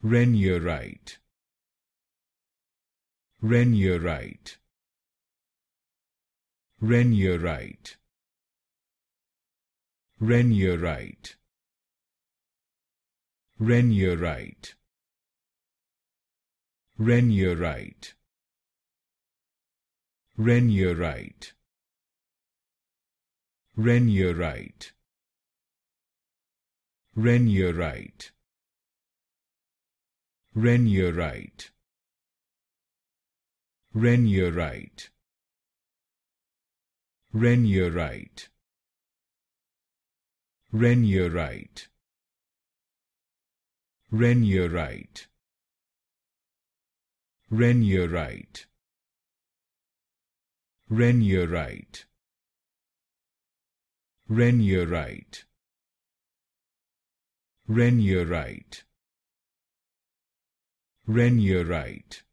Renierite, Renierite, Renierite, Renierite, Renierite, Renierite, Renierite, Renierite, Renierite, Renierite, Renierite, Renierite, Renierite, Renierite, Renierite, Renierite, Renierite, Renierite, Renierite,